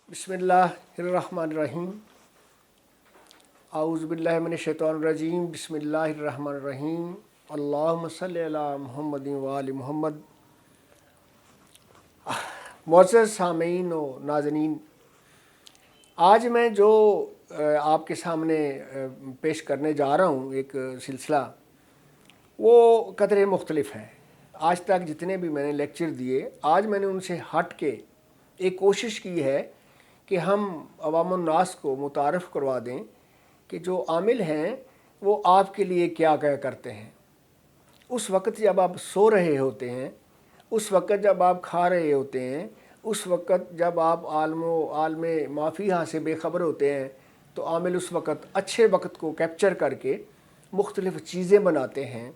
बिस्मिल्लाहिर्रहमानिर्रहीम। औज़ु बिल्लाहि मिनश्शैतानिर्रजीम। बिस्मिल्लाहिर्रहमानिर्रहीम। अल्लाहुम्मा सल्लि अला मुहम्मदिन व आलि मुहम्मद। मुअज़्ज़ज़ सामीन व नाज़रीन, आज मैं जो आपके सामने पेश करने जा रहा हूँ एक सिलसिला, वो कदरे मुख्तलिफ है। आज तक जितने भी मैंने लेक्चर दिए, आज मैंने उनसे हट के एक कोशिश की है कि हम अवामुन्नास को मुतारफ़ करवा दें कि जो आमिल हैं वो आपके लिए क्या क्या करते हैं। उस वक़्त जब आप सो रहे होते हैं, उस वक़्त जब आप खा रहे होते हैं, उस वक़्त जब आप आलमे माफ़िया से बेखबर होते हैं, तो आमिल उस वक़्त अच्छे वक़्त को कैप्चर करके मुख्तलिफ़ चीज़ें बनाते हैं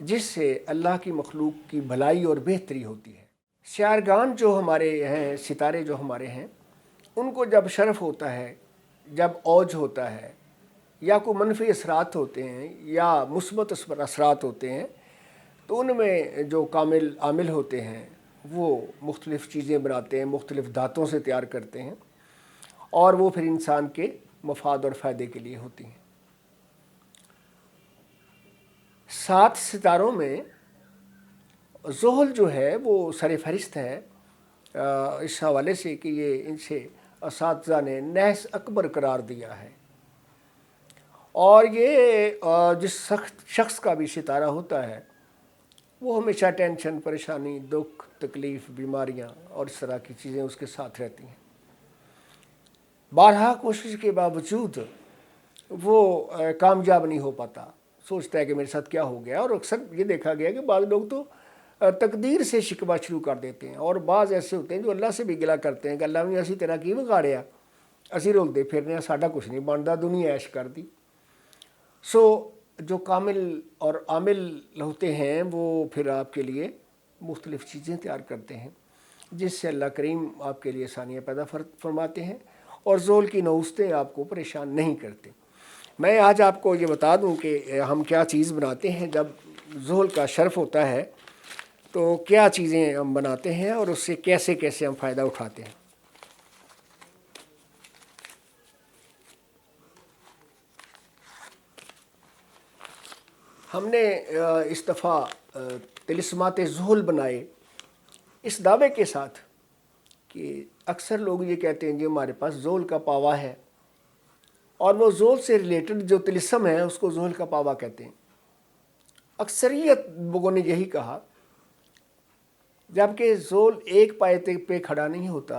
जिससे अल्लाह की मखलूक की भलाई और बेहतरी होती है। शायरगान जो हमारे हैं, सितारे जो हमारे हैं, उनको जब शरफ़ होता है, जब औज होता है, या कोई मनफी असरात होते हैं या मुस्बत असरात होते हैं, तो उनमें जो कामिल आमिल होते हैं वो मुख्तलिफ़ चीज़ें बनाते हैं, मुख्तलिफ़ धातों से तैयार करते हैं, और वो फिर इंसान के मफाद और फ़ायदे के लिए होती हैं। 7 सितारों में ज़ोहल जो है वो सर फहरिस्त है, इस हवाले से कि ये इनसे असातिज़ा ने नहस अकबर करार दिया है। और ये जिस शख्स का भी सितारा होता है वो हमेशा टेंशन, परेशानी, दुख, तकलीफ़, बीमारियां और इस तरह की चीज़ें उसके साथ रहती हैं। बारहा कोशिश के बावजूद वो कामयाब नहीं हो पाता, सोचता है कि मेरे साथ क्या हो गया। और अक्सर ये देखा गया कि बाज़ लोग तो तकदीर से शिकवा शुरू कर देते हैं, और बाज़ ऐसे होते हैं जो अल्लाह से भी गिला करते हैं कि अल्लाह ने असी तेरा की बिगाड़िया, असी रुलते फिरने, साडा कुछ नहीं बनता, दुनिया ऐश कर दी। सो जो कामिल और आमिल होते हैं वो फिर आपके लिए मुख्तलिफ़ चीज़ें तैयार करते हैं जिससे अल्लाह करीम आपके लिए आसानियाँ पैदा फरमाते हैं और ज़ोल की नौस्तें आपको परेशान नहीं करते। मैं आज आपको ये बता दूं कि हम क्या चीज़ बनाते हैं जब ज़ोल का शर्फ़ होता है, तो क्या चीज़ें हम बनाते हैं और उससे कैसे कैसे हम फ़ायदा उठाते हैं। हमने इस दफ़ा तिलिस्मात ज़ोहल बनाए इस दावे के साथ कि अक्सर लोग ये कहते हैं कि हमारे पास ज़ोहल का पावा है, और वो ज़ोहल से रिलेटेड जो तिलिस्म है उसको ज़ोहल का पावा कहते हैं। अक्सरियत लोगों ने यही कहा, जबकि ज़ोहल एक पाए पे खड़ा नहीं होता,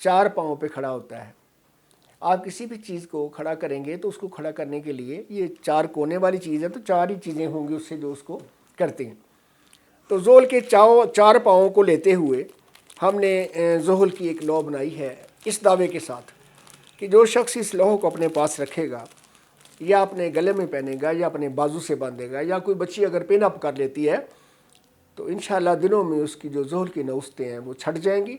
4 पाँव पे खड़ा होता है। आप किसी भी चीज़ को खड़ा करेंगे तो उसको खड़ा करने के लिए ये 4 कोने वाली चीज़ है, तो 4 ही चीज़ें होंगी उससे जो उसको करते हैं। तो ज़ोहल के 4 पाँवों को लेते हुए हमने ज़ोहल की एक लौ बनाई है इस दावे के साथ कि जो शख्स इस लौह को अपने पास रखेगा, या अपने गले में पहनेगा, या अपने बाजू से बांधेगा, या कोई बच्ची अगर पिन अप कर लेती है, तो इंशाअल्लाह दिनों में उसकी जो ज़ोहल की नौस्तें हैं वो छट जाएंगी,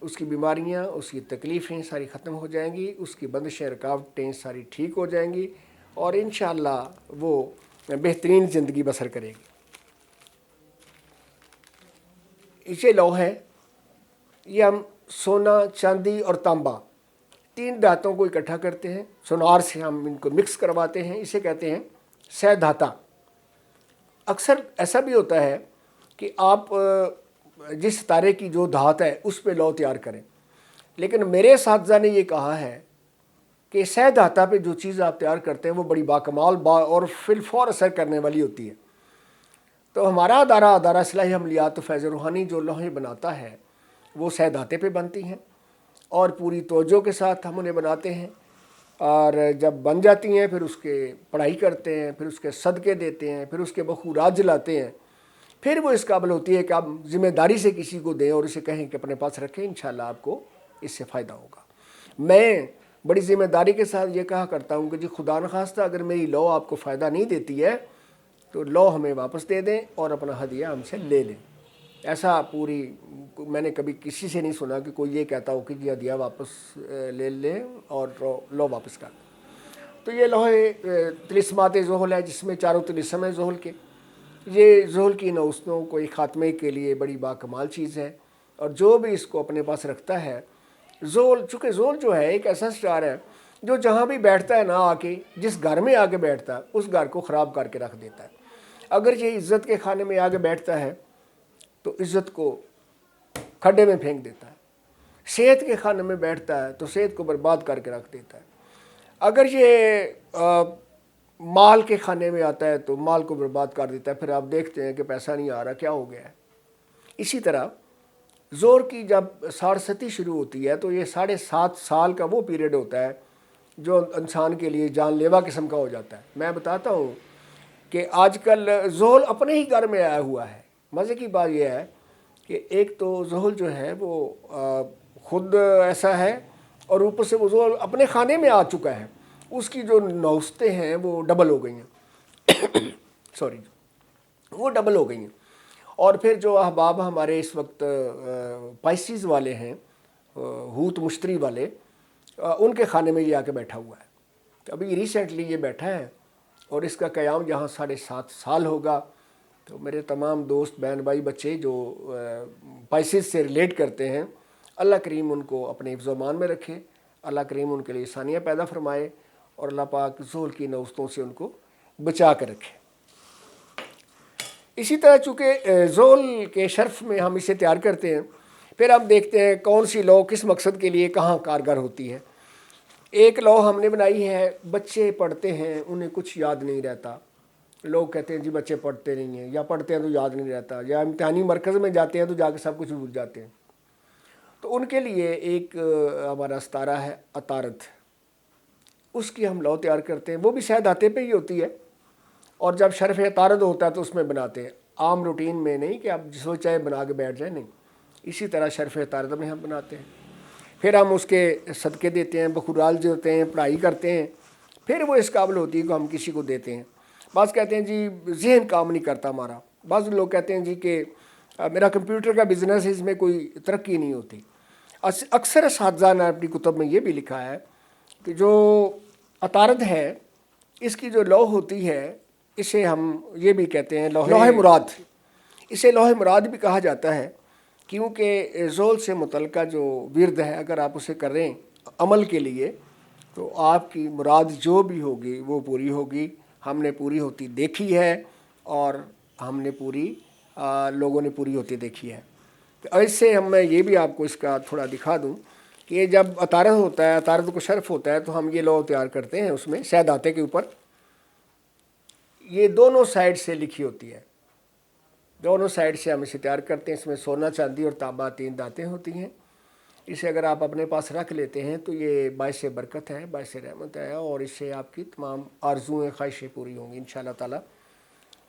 उसकी बीमारियां, उसकी तकलीफ़ें सारी ख़त्म हो जाएंगी, उसकी बंदिशें, रुकावटें सारी ठीक हो जाएंगी, और इंशाअल्लाह वो बेहतरीन ज़िंदगी बसर करेगी। इसे लौ है, ये हम सोना, चांदी और तांबा 3 धातों को इकट्ठा करते हैं, सोनार से हम इनको मिक्स करवाते हैं, इसे कहते हैं सह धाता। अक्सर ऐसा भी होता है कि आप जिस तारे की जो धात है उस पर लौ तैयार करें, लेकिन मेरे साथज़ा ने ये कहा है कि सह धाता पे जो चीज़ आप तैयार करते हैं वो बड़ी बाकमाल और फिलफौर असर करने वाली होती है। तो हमारा अदारा इस्लाही अमलियात फैज़ रूहानी जो लोहें बनाता है वो सह धाते पे बनती हैं, और पूरी तवज्जो के साथ हम उन्हें बनाते हैं, और जब बन जाती हैं फिर उसके पढ़ाई करते हैं, फिर उसके सदक़े देते हैं, फिर उसके बखूरात जलाते हैं, फिर वो इस काबिल होती है कि आप ज़िम्मेदारी से किसी को दें और उसे कहें कि अपने पास रखें, इंशाअल्लाह आपको इससे फ़ायदा होगा। मैं बड़ी ज़िम्मेदारी के साथ ये कहा करता हूँ कि जी खुदा न खास्ता अगर मेरी लौ आपको फ़ायदा नहीं देती है तो लौ हमें वापस दे दें और अपना हदिया हमसे ले लें। ऐसा मैंने कभी किसी से नहीं सुना कि कोई ये कहता हो कि जी हदिया वापस ले लें और लौ वापस कर दें। तो ये लोहे तिलिस्मात ज़ोहल है जिसमें 4 तिलिस्म है ज़ोहल के। ये ज़ोहल की नौस्तों को ख़ात्मे के लिए बड़ी बाकमाल चीज़ है, और जो भी इसको अपने पास रखता है زول، چونکہ زول جو ہے ایک ایسا سٹار ہے جو جہاں بھی بیٹھتا ہے نا آ کے، جس گھر میں آ کے بیٹھتا ہے اس گھر کو خراب کر کے رکھ دیتا ہے۔ اگر یہ عزت کے کھانے میں آ کے بیٹھتا ہے تو عزت کو کھڈے میں پھینک دیتا ہے، صحت کے کھانے میں بیٹھتا ہے تو صحت کو برباد کر کے رکھ دیتا ہے، اگر یہ مال کے کھانے میں آتا ہے تو مال کو برباد کر دیتا ہے، پھر آپ دیکھتے ہیں کہ پیسہ نہیں آ رہا، کیا ہو گیا ہے۔ اسی طرح زور کی جب سارستی شروع ہوتی ہے تو یہ 7.5 سال کا وہ پیریڈ ہوتا ہے جو انسان کے لیے جان لیوا قسم کا ہو جاتا ہے۔ میں بتاتا ہوں کہ آج کل زحل اپنے ہی گھر میں آیا ہوا ہے۔ مزے کی بات یہ ہے کہ ایک تو زحل جو ہے وہ خود ایسا ہے، اور اوپر سے وہ زحل اپنے خانے میں آ چکا ہے، اس کی جو نوستیں ہیں وہ ڈبل ہو گئی ہیں سوری، وہ ڈبل ہو گئی ہیں۔ اور پھر جو احباب ہمارے اس وقت پائسیز والے ہیں، ہوت مشتری والے، ان کے خانے میں یہ آ کے بیٹھا ہوا ہے۔ ابھی ریسنٹلی یہ بیٹھا ہے اور اس کا قیام جہاں 7.5 سال ہوگا۔ تو میرے تمام دوست، بہن، بھائی، بچے جو پائسیز سے ریلیٹ کرتے ہیں، اللہ کریم ان کو اپنے حفظ و امان میں رکھے، اللہ کریم ان کے لیے آسانیاں پیدا فرمائے، اور اللہ پاک زحل کی نوستوں سے ان کو بچا کر رکھے۔ اسی طرح چونکہ زحل کے شرف میں ہم اسے تیار کرتے ہیں، پھر ہم دیکھتے ہیں کون سی لو کس مقصد کے لیے کہاں کارگر ہوتی ہے۔ ایک لو ہم نے بنائی ہے، بچے پڑھتے ہیں انہیں کچھ یاد نہیں رہتا، لوگ کہتے ہیں جی بچے پڑھتے نہیں ہیں، یا پڑھتے ہیں تو یاد نہیں رہتا، یا امتحانی مرکز میں جاتے ہیں تو جا کے سب کچھ بھول جاتے ہیں۔ تو ان کے لیے ایک ہمارا ستارہ ہے عطارد، اس کی ہم لو تیار کرتے ہیں، وہ بھی شاید آتے پہ ہی ہوتی ہے، اور جب شرف عطارد ہوتا ہے تو اس میں بناتے ہیں، عام روٹین میں نہیں کہ آپ جسو چاہے بنا کے بیٹھ جائیں، نہیں، اسی طرح شرف عطارد میں ہم بناتے ہیں۔ پھر ہم اس کے صدقے دیتے ہیں، بخورال دیتے ہیں، پڑھائی کرتے ہیں، پھر وہ اس قابل ہوتی ہے کہ ہم کسی کو دیتے ہیں۔ بعض کہتے ہیں جی ذہن کام نہیں کرتا ہمارا، بعض لوگ کہتے ہیں جی کہ میرا کمپیوٹر کا بزنس ہے، اس میں کوئی ترقی نہیں ہوتی۔ اکثر اساتذہ نے اپنی کتب میں یہ بھی لکھا ہے کہ جو عطارد ہے، اس کی جو لوح ہوتی ہے، اسے ہم یہ بھی کہتے ہیں لوح مراد، اسے لوح مراد بھی کہا جاتا ہے، کیونکہ زحل سے متعلقہ جو ورد ہے اگر آپ اسے کریں عمل کے لیے تو آپ کی مراد جو بھی ہوگی وہ پوری ہوگی۔ ہم نے پوری ہوتی دیکھی ہے، اور ہم نے پوری لوگوں نے پوری ہوتی دیکھی ہے۔ تو اس سے میں یہ بھی آپ کو اس کا تھوڑا دکھا دوں کہ یہ جب عطارد ہوتا ہے، عطارد کو شرف ہوتا ہے، تو ہم یہ لو تیار کرتے ہیں، اس میں سہ داتے کے اوپر یہ دونوں سائڈ سے لکھی ہوتی ہے، دونوں سائڈ سے ہم اسے تیار کرتے ہیں۔ اس میں سونا، چاندی اور تانبا 3 دانتیں ہوتی ہیں۔ اسے اگر آپ اپنے پاس رکھ لیتے ہیں تو یہ باعث برکت ہے، باعث رحمت ہے، اور اس سے آپ کی تمام آرزویں، خواہشیں پوری ہوں گی انشاءاللہ تعالی۔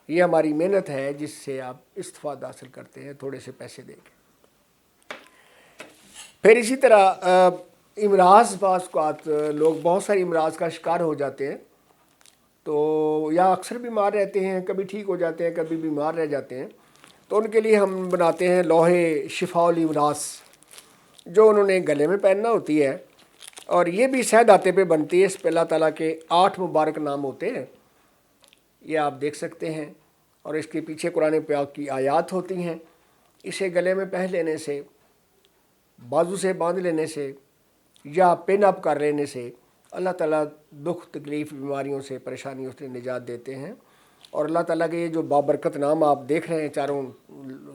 یہ ہماری محنت ہے جس سے آپ استفادہ حاصل کرتے ہیں تھوڑے سے پیسے دے کے۔ پھر اسی طرح امراض، بعض اوقات لوگ بہت ساری امراض کا شکار ہو جاتے ہیں، تو یا اکثر بیمار رہتے ہیں، کبھی ٹھیک ہو جاتے ہیں، کبھی بیمار رہ جاتے ہیں، تو ان کے لیے ہم بناتے ہیں لوحے شفاء الامراض، جو انہوں نے گلے میں پہننا ہوتی ہے، اور یہ بھی سہ داتے پہ بنتی ہے۔ اس پہ اللہ تعالیٰ کے 8 مبارک نام ہوتے ہیں، یہ آپ دیکھ سکتے ہیں، اور اس کے پیچھے قرآن پاک کی آیات ہوتی ہیں۔ اسے گلے میں پہن لینے سے، بازو سے باندھ لینے سے، یا پن اپ کر لینے سے اللہ تعالیٰ دکھ، تکلیف، بیماریوں سے، پریشانیوں سے نجات دیتے ہیں۔ اور اللہ تعالیٰ کے یہ جو بابرکت نام آپ دیکھ رہے ہیں چاروں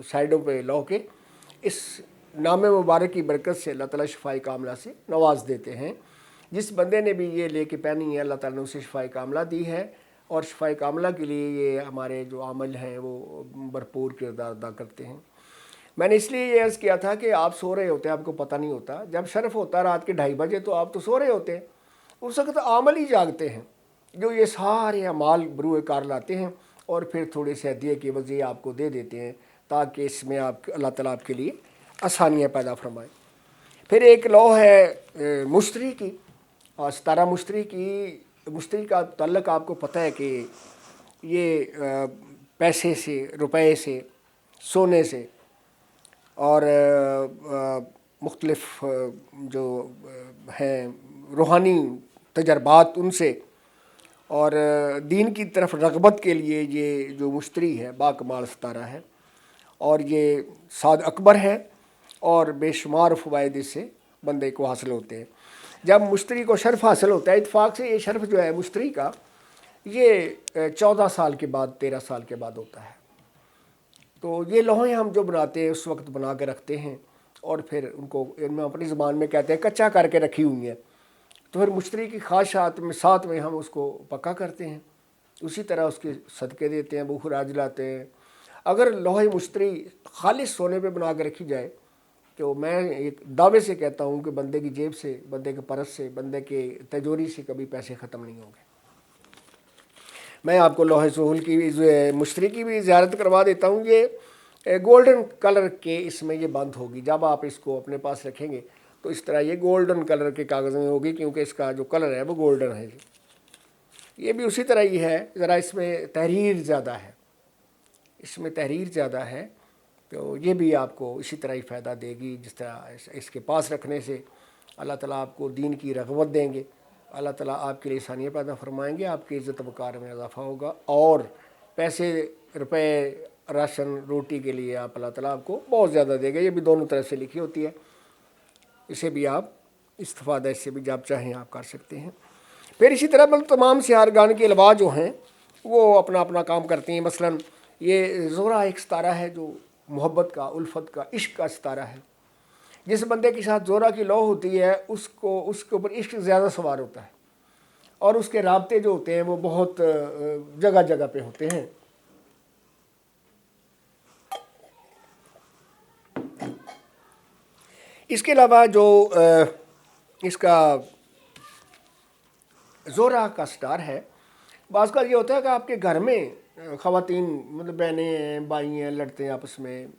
سائڈوں پہ لوح کے، اس نام مبارک کی برکت سے اللہ تعالیٰ شفائے کاملہ سے نواز دیتے ہیں۔ جس بندے نے بھی یہ لے کے پہنی ہے، اللہ تعالیٰ نے اسے شفائے کاملہ دی ہے، اور شفائے کاملہ کے لیے یہ ہمارے جو عمل ہیں وہ بھرپور کردار ادا کرتے ہیں۔ میں نے اس لیے یہ عرض کیا تھا کہ آپ سو رہے ہوتے ہیں، آپ کو پتہ نہیں ہوتا، جب شرف ہوتا رات کے 2:30 بجے تو آپ تو سو رہے ہوتے ہیں، اس وقت عمل ہی جاگتے ہیں جو یہ سارے اعمال بروئے کار لاتے ہیں، اور پھر تھوڑے سے ہدیے کی وجہ آپ کو دے دیتے ہیں تاکہ اس میں آپ اللہ تعالیٰ آپ کے لیے آسانیاں پیدا فرمائیں۔ پھر ایک لو ہے مشتری کی، اور ستارہ مشتری کی، مشتری کا تعلق آپ کو پتہ ہے کہ یہ پیسے سے، روپے سے، سونے سے، اور مختلف جو ہیں روحانی تجربات ان سے، اور دین کی طرف رغبت کے لیے یہ جو مشتری ہے باکمال ستارہ ہے، اور یہ سعد اکبر ہے، اور بے شمار فوائد اس سے बंदे को हासिल होते हैं। जब मुश्तरी को शर्फ हासिल होता है इत्फाक से, ये शर्फ जो है मुश्तरी का, ये 14 साल के बाद, 13 साल के बाद होता है। तो ये लोहे हम जो बनाते हैं उस वक्त बना के रखते हैं और फिर उनको इनमें अपनी ज़बान में कहते हैं कच्चा करके रखी हुई है। तो फिर मुश्तरी की ख्वाहिशात में साथ में हम उसको पक्का करते हैं, उसी तरह उसके सदक़े देते हैं, बुखराज लाते हैं। अगर लोहे मुश्तरी खालिस सोने पे बना के रखी जाए तो मैं एक दावे से कहता हूँ कि बंदे की जेब से, बंदे के परस से, बंदे के तिजोरी से कभी पैसे ख़त्म नहीं होंगे। मैं आपको लोहे सुहुल की मुश्तरी की भी ज़ियारत करवा देता हूँ। ये गोल्डन कलर के इसमें ये बंद होगी, जब आप इसको अपने पास रखेंगे तो इस तरह ये गोल्डन कलर के कागज़ में होगी, क्योंकि इसका जो कलर है वो गोल्डन है। ये भी उसी तरह ही है, ज़रा इसमें तहरीर ज़्यादा है, इसमें तहरीर ज़्यादा है, तो ये भी आपको इसी तरह ही फ़ायदा देगी। जिस तरह इसके पास रखने से अल्लाह ताला आपको दीन की रग़बत देंगे, अल्लाह ताला आपके लिए आसानियाँ पैदा फरमाएंगे, आपकी इज़्ज़त वक़ार में इजाफ़ा होगा, और पैसे, रुपए, राशन, रोटी के लिए आप अल्लाह ताला आपको बहुत ज़्यादा देगा। ये भी दोनों तरह से लिखी होती है, इसे भी आप इस्तिफ़ादा इससे भी जब चाहें आप कर सकते हैं। फिर इसी तरह मतलब तमाम सियारगान के अलावा जो हैं वो अपना अपना काम करती हैं। मसलन ये ज़ोरा एक सितारा है जो मोहब्बत का, उल्फत का, इश्क का सितारा है। जिस बंदे के साथ ज़ोरा की लौ होती है उसको, उसके ऊपर इश्क ज़्यादा सवार होता है, और उसके राब्ते जो होते हैं वो बहुत जगह जगह पे होते हैं। इसके अलावा जो इसका ज़ोरा का स्टार है, बाज़ का ये होता है कि आपके घर में ख़वातीन, मतलब बहनें हैं, भाई हैं, लड़ते हैं आपस में,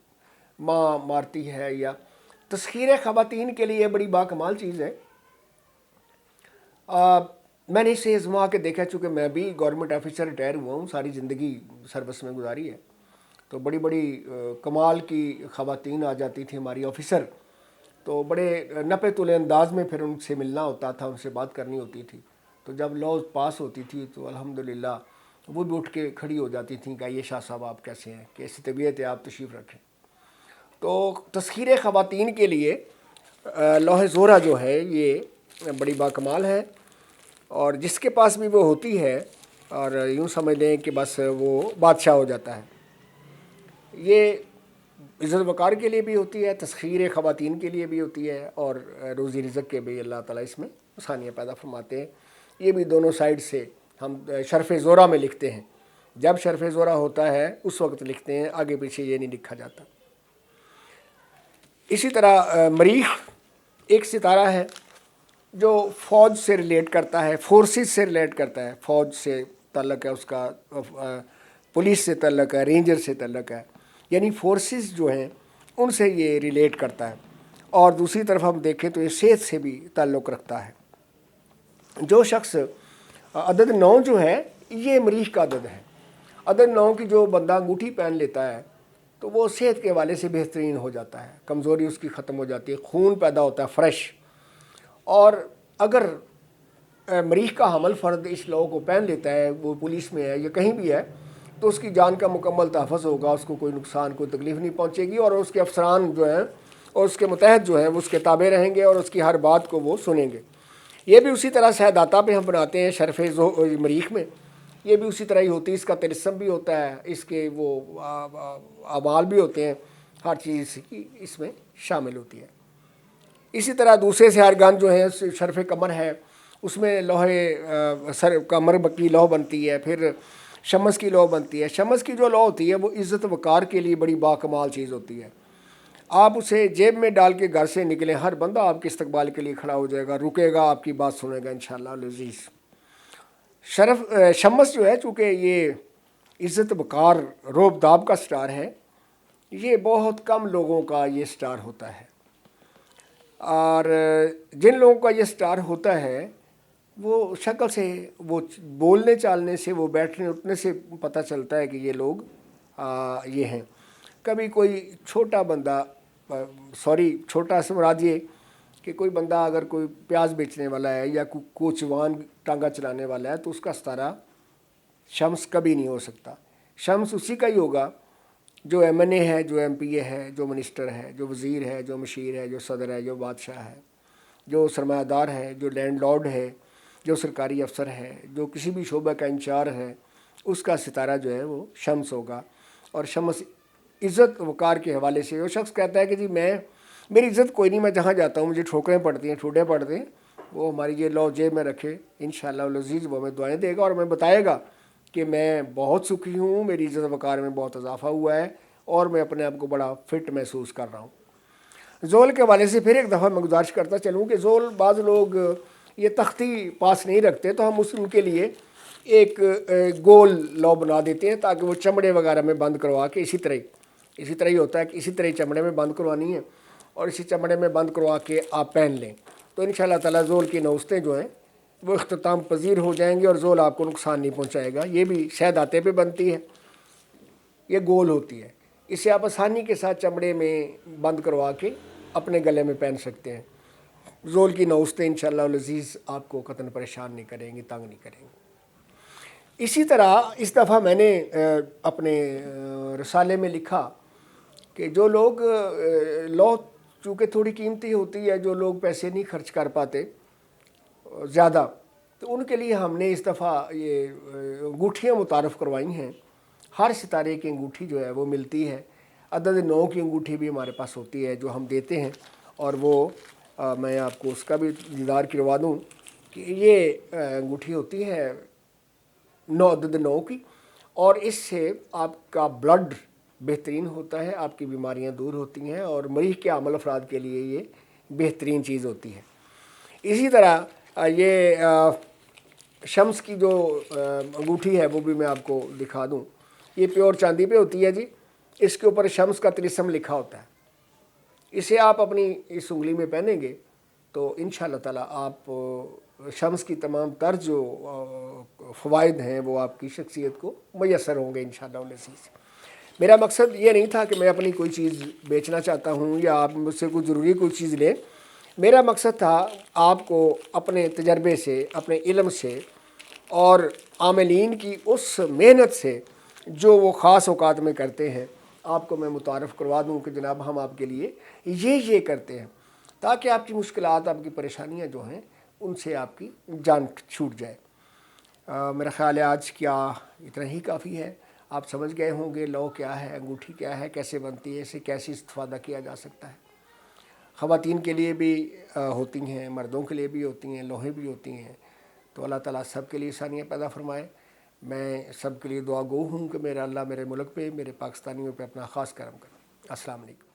माँ मारती है, या तस्खीर ख़वातीन के लिए बड़ी बाकमाल चीज़ है। मैंने इसे आज़मा के देखा, चूँकि मैं भी गवर्नमेंट ऑफिसर रिटायर हुआ हूँ, सारी ज़िंदगी सर्विस में गुजारी है, तो बड़ी बड़ी कमाल की ख़वातीन आ जाती थी हमारी ऑफिसर, तो बड़े नपे तुले अंदाज में फिर उनसे मिलना होता था, उनसे बात करनी होती थी। तो जब लॉ पास होती थी तो अल्हम्दुलिल्लाह वो भी उठ के खड़ी हो जाती थी कि ये शाह साहब आप कैसे हैं, कैसी तबीयत है, आप तशरीफ़ रखें। तो तस्खीर ख़वातीन के लिए लौह ज़ोरा जो है ये बड़ी बाकमाल है, और जिसके पास भी वो होती है और यूँ समझ लें कि बस वो बादशाह हो जाता है। ये इज़्ज़त वक़ार के लिए भी होती है, तस्खीर ख़वातीन के लिए भी होती है, और रोज़ी रिज़्क़ के भी अल्लाह ताला इसमें आसानियाँ पैदा फरमाते हैं। ये भी दोनों साइड से हम शर्फ़ ज़ोरा में लिखते हैं, जब शर्फ़ ज़ोरा होता है उस वक्त लिखते हैं, आगे पीछे ये नहीं लिखा जाता। इसी तरह मरीख़ एक सितारा है जो फ़ौज से रिलेट करता है, फोर्सेस से रिलेट करता है, फ़ौज से ताल्लुक़ है उसका, पुलिस से ताल्लुक़ है, रेंजर से ताल्लुक़ है, यानी फोर्सेस जो हैं उनसे ये रिलेट करता है। और दूसरी तरफ हम देखें तो ये सेहत से भी ताल्लुक़ रखता है। जो शख्स अदद 9 जो है ये मरीख़ का अदद है। अदद 9 की जो बंदा अंगूठी पहन लेता है तो वो सेहत के हवाले से बेहतरीन हो जाता है, कमज़ोरी उसकी ख़त्म हो जाती है, खून पैदा होता है फ्रेश। और अगर मरीख़ का हमल फ़र्द इस लॉ को पहन लेता है, वो पुलिस में है या कहीं भी है, तो उसकी जान का मुकम्मल तहफ़्फ़ुज़ होगा, उसको कोई नुकसान, कोई तकलीफ़ नहीं पहुँचेगी, और उसके अफसरान जो हैं और उसके मुतहद जो हैं वो उसके ताबे रहेंगे और उसकी हर बात को वो सुनेंगे। ये भी उसी तरह शहदाता पे हम बनाते हैं शर्फ़ मरीख़ में, ये भी उसी तरह ही होती है। इसका तिलस्म भी होता है, इसके वो अमाल भी होते हैं, हर चीज़ की इसमें शामिल होती है। इसी तरह दूसरे सियारगान जो है शर्फ़ कमर है, उसमें लोहे सर कमर की लौ बनती है, फिर शमस की लौ बनती है। शमस की जो लौ होती है वो इज़्ज़त वक़ार के लिए बड़ी बाकमाल चीज़ होती है। आप उसे जेब में डाल के घर से निकलें, हर बंदा आपके इस्तकबाल के लिए खड़ा हो जाएगा, रुकेगा, आपकी बात सुनेगा इंशाअल्लाह अज़ीज़। शमस जो है, चूँकि ये इज़्ज़त वक़ार रोब दाब का स्टार है, ये बहुत कम लोगों का ये स्टार होता है, और जिन लोगों का ये स्टार होता है वो शक्ल से, वो बोलने चालने से, वो बैठने उठने से पता चलता है कि ये लोग ये हैं। कभी कोई छोटा बंदा, छोटा से मुराद ये कि कोई बंदा अगर कोई प्याज बेचने वाला है या कोचवान टांगा चलाने वाला है तो उसका सितारा शम्स कभी नहीं हो सकता। शम्स उसी का ही होगा जो MNA है, जो MPA है, जो मिनिस्टर है, जो वज़ीर है, जो मशीर है, जो सदर है, जो बादशाह है। جو سرمایہ دار ہے، جو لینڈ لارڈ ہے، جو سرکاری افسر ہے، جو کسی بھی شعبہ کا انچارج ہے، اس کا ستارہ جو ہے وہ شمس ہوگا۔ اور شمس عزت وقار کے حوالے سے، وہ شخص کہتا ہے کہ جی میری عزت کوئی نہیں، میں جہاں جاتا ہوں مجھے ٹھوکریں پڑتی ہیں، ٹھوڈے پڑتے ہیں، وہ ہماری یہ لو جیب میں رکھے، انشاءاللہ العزیز وہ ہمیں دعائیں دے گا اور ہمیں بتائے گا کہ میں بہت سکھی ہوں، میری عزت وقار میں بہت اضافہ ہوا ہے اور میں اپنے آپ کو بڑا فٹ محسوس کر رہا ہوں۔ زول کے حوالے سے پھر ایک دفعہ میں گزارش کرتا چلوں کہ زول بعض لوگ یہ تختی پاس نہیں رکھتے، تو ہم ان کے لیے ایک گول لو بنا دیتے ہیں تاکہ وہ چمڑے وغیرہ میں بند کروا کے اسی طرح ہی ہوتا ہے کہ اسی طرح چمڑے میں بند کروانی ہے اور اسی چمڑے میں بند کروا کے آپ پہن لیں، تو انشاءاللہ تعالیٰ زول کی نوستیں جو ہیں وہ اختتام پذیر ہو جائیں گے اور زول آپ کو نقصان نہیں پہنچائے گا۔ یہ بھی شہد آتے پہ بنتی ہے، یہ گول ہوتی ہے، اسے آپ آسانی کے ساتھ چمڑے میں بند کروا کے اپنے گلے میں پہن سکتے ہیں۔ زول کی نوستیں انشاءاللہ العزیز آپ کو قطعاً پریشان نہیں کریں گی، تنگ نہیں کریں گی۔ اسی طرح اس دفعہ میں نے اپنے رسالے میں لکھا کہ جو لوگ لو چونکہ تھوڑی قیمتی ہوتی ہے، جو لوگ پیسے نہیں خرچ کر پاتے زیادہ، تو ان کے لیے ہم نے اس دفعہ یہ انگوٹھیاں متعارف کروائی ہیں۔ ہر ستارے کی انگوٹھی جو ہے وہ ملتی ہے، عدد 9 کی انگوٹھی بھی ہمارے پاس ہوتی ہے جو ہم دیتے ہیں، اور وہ میں آپ کو اس کا بھی دیدار کروا دوں کہ یہ انگوٹھی ہوتی ہے 9 کی، اور اس سے آپ کا بلڈ بہترین ہوتا ہے، آپ کی بیماریاں دور ہوتی ہیں اور مریض کے عامل افراد کے لیے یہ بہترین چیز ہوتی ہے۔ اسی طرح یہ شمس کی جو انگوٹھی ہے وہ بھی میں آپ کو دکھا دوں، یہ پیور چاندی پہ ہوتی ہے جی، اس کے اوپر شمس کا طلسم لکھا ہوتا ہے، اسے آپ اپنی اس انگلی میں پہنیں گے تو انشاءاللہ تعالیٰ آپ شمس کی تمام تر جو فوائد ہیں وہ آپ کی شخصیت کو میسر ہوں گے انشاءاللہ العزیز۔ میرا مقصد یہ نہیں تھا کہ میں اپنی کوئی چیز بیچنا چاہتا ہوں یا آپ مجھ سے کوئی ضروری کوئی چیز لیں، میرا مقصد تھا آپ کو اپنے تجربے سے، اپنے علم سے اور عاملین کی اس محنت سے جو وہ خاص اوقات میں کرتے ہیں، آپ کو میں متعارف کروا دوں کہ جناب ہم آپ کے لیے یہ کرتے ہیں، تاکہ آپ کی مشکلات، آپ کی پریشانیاں جو ہیں ان سے آپ کی جان چھوٹ جائے۔ میرا خیال ہے آج کیا اتنا ہی کافی ہے۔ آپ سمجھ گئے ہوں گے لو کیا ہے، انگوٹھی کیا ہے، کیسے بنتی ہے، اسے کیسے استفادہ کیا جا سکتا ہے۔ خواتین کے لیے بھی ہوتی ہیں، مردوں کے لیے بھی ہوتی ہیں، لوہیں بھی ہوتی ہیں، تو اللہ تعالیٰ سب کے لیے آسانیاں پیدا فرمائے۔ میں سب کے لیے دعا گو ہوں کہ میرا اللہ میرے ملک پہ، میرے پاکستانیوں پہ اپنا خاص کرم کرے۔ السلام علیکم۔